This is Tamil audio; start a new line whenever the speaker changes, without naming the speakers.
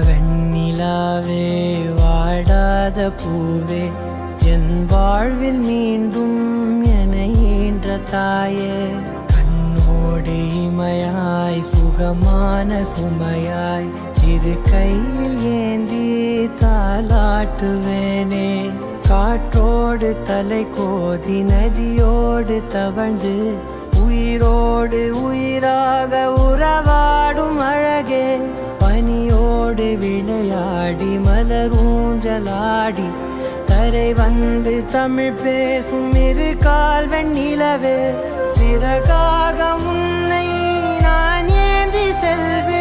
வெண்ணிலாவே வாடாத பூவே என் வாழ்வில் மீண்டும் என ஈன்ற தாயே கண்ணோடு இமையாய் சுகமான சுமையாய் இது கையில் ஏந்தி தாலாட்டுவேனே காற்றோடு தலை கோதி நதியோடு தவழ்ந்து உயிரோடு உயிராக உறவாடும் அழகே பனியோடு விளையாடி மலரூஞ்சலாடி தரை வந்து தமிழ் பேசும் இரு கால் வெண்ணிலவே சிறகாக உன்னை நான் ஏந்தி செல்வேன்